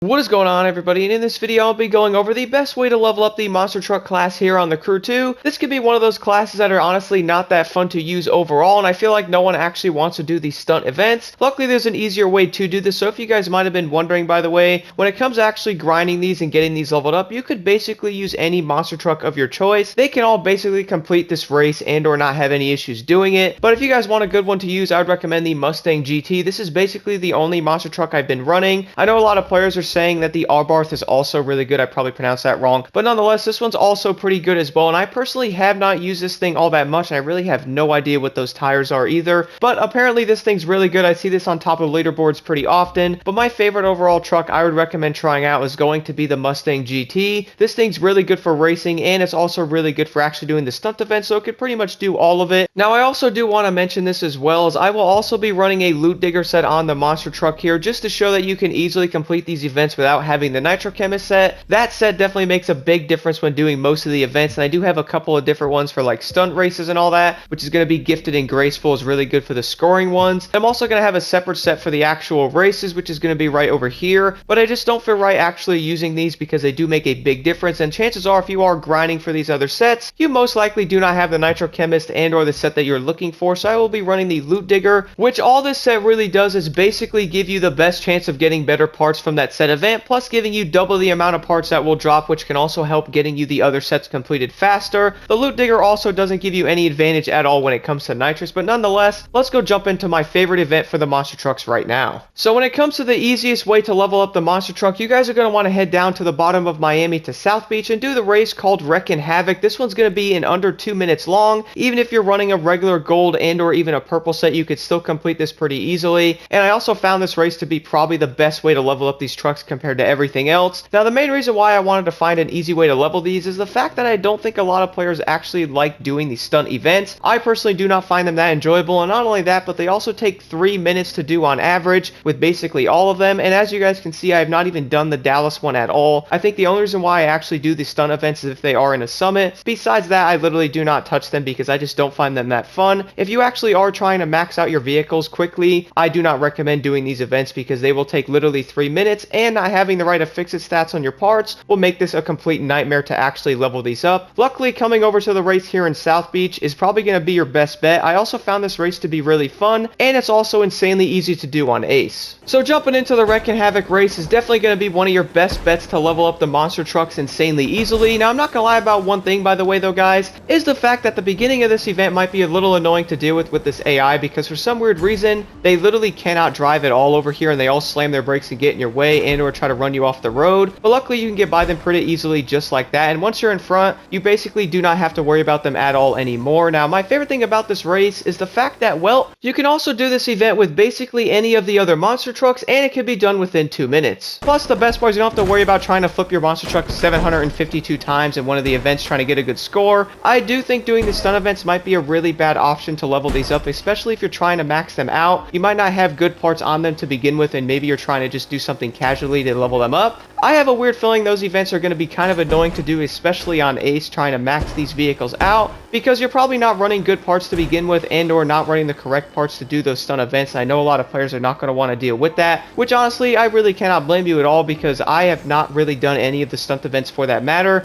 What is going on, everybody? And in this video I'll be going over the best way to level up the monster truck class here on the Crew 2. This could be one of those classes that are honestly not that fun to use overall, and I feel like no one actually wants to do these stunt events. Luckily there's an easier way to do this, so if you guys might have been wondering, by the way, when it comes to actually grinding these and getting these leveled up, you could basically use any monster truck of your choice. They can all basically complete this race and or not have any issues doing it, but if you guys want a good one to use, I would recommend the Mustang GT. This is basically the only monster truck I've been running. I know a lot of players are saying that the Arbarth is also really good. I probably pronounced that wrong, but nonetheless this one's also pretty good as well, and I personally have not used this thing all that much, and I really have no idea what those tires are either, but apparently this thing's really good. I see this on top of leaderboards pretty often, but my favorite overall truck I would recommend trying out is going to be the Mustang GT. This thing's really good for racing, and it's also really good for actually doing the stunt event, so it could pretty much do all of it. Now I also do want to mention this as well, as I will also be running a loot digger set on the monster truck here, just to show that you can easily complete these events without having the nitro chemist set. That set definitely makes a big difference when doing most of the events, and I do have a couple of different ones for like stunt races and all that, which is going to be gifted and graceful, is really good for the scoring ones. I'm also going to have a separate set for the actual races, which is going to be right over here, but I just don't feel right actually using these because they do make a big difference, and chances are if you are grinding for these other sets, you most likely do not have the nitro chemist and or the set that you're looking for, so I will be running the loot digger, which all this set really does is basically give you the best chance of getting better parts from that set event, plus giving you double the amount of parts that will drop, which can also help getting you the other sets completed faster. The loot digger also doesn't give you any advantage at all when it comes to nitrous, but nonetheless, let's go jump into my favorite event for the monster trucks right now. So when it comes to the easiest way to level up the monster truck, you guys are going to want to head down to the bottom of Miami to South Beach and do the race called Wreckin' Havoc. This one's going to be in under 2 minutes long. Even if you're running a regular gold and or even a purple set, you could still complete this pretty easily, and I also found this race to be probably the best way to level up these trucks compared to everything else. Now the main reason why I wanted to find an easy way to level these is the fact that I don't think a lot of players actually like doing these stunt events. I personally do not find them that enjoyable, and not only that, but they also take 3 minutes to do on average with basically all of them, and as you guys can see, I have not even done the Dallas one at all. I think the only reason why I actually do these stunt events is if they are in a summit. Besides that, I literally do not touch them because I just don't find them that fun. If you actually are trying to max out your vehicles quickly, I do not recommend doing these events because they will take literally 3 minutes, and not having the right affixed stats on your parts will make this a complete nightmare to actually level these up. Luckily, coming over to the race here in South Beach is probably going to be your best bet. I also found this race to be really fun, and it's also insanely easy to do on Ace. So jumping into the Wreckin' Havoc race is definitely going to be one of your best bets to level up the monster trucks insanely easily. Now I'm not going to lie about one thing, by the way though guys, is the fact that the beginning of this event might be a little annoying to deal with this AI, because for some weird reason they literally cannot drive at all over here, and they all slam their brakes and get in your way and or try to run you off the road, but luckily you can get by them pretty easily just like that, and once you're in front you basically do not have to worry about them at all anymore. Now my favorite thing about this race is the fact that, well, you can also do this event with basically any of the other monster trucks, and it can be done within 2 minutes. Plus the best part is you don't have to worry about trying to flip your monster truck 752 times in one of the events trying to get a good score. I do think doing the stunt events might be a really bad option to level these up, especially if you're trying to max them out. You might not have good parts on them to begin with, and maybe you're trying to just do something casually to level them up. I have a weird feeling those events are going to be kind of annoying to do, especially on Ace, trying to max these vehicles out, because you're probably not running good parts to begin with and or not running the correct parts to do those stunt events. And I know a lot of players are not going to want to deal with that, which honestly I really cannot blame you at all, because I have not really done any of the stunt events for that matter.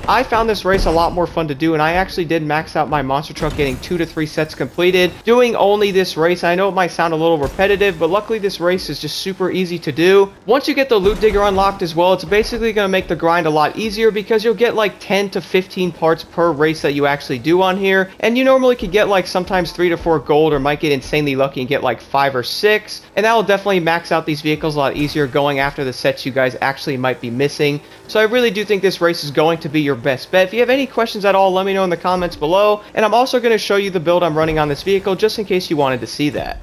I found this race a lot more fun to do, and I actually did max out my monster truck getting 2 to 3 sets completed doing only this race. I know it might sound a little repetitive, but luckily this race is just super easy to do. Once you get the loot digger unlocked as well, it's basically going to make the grind a lot easier, because you'll get like 10 to 15 parts per race that you actually do on here, and you normally could get like sometimes 3 to 4 gold, or might get insanely lucky and get like 5 or 6, and that will definitely max out these vehicles a lot easier going after the sets you guys actually might be missing. So I really do think this race is going to be your best bet. If you have any questions at all, let me know in the comments below, and I'm also going to show you the build I'm running on this vehicle just in case you wanted to see that.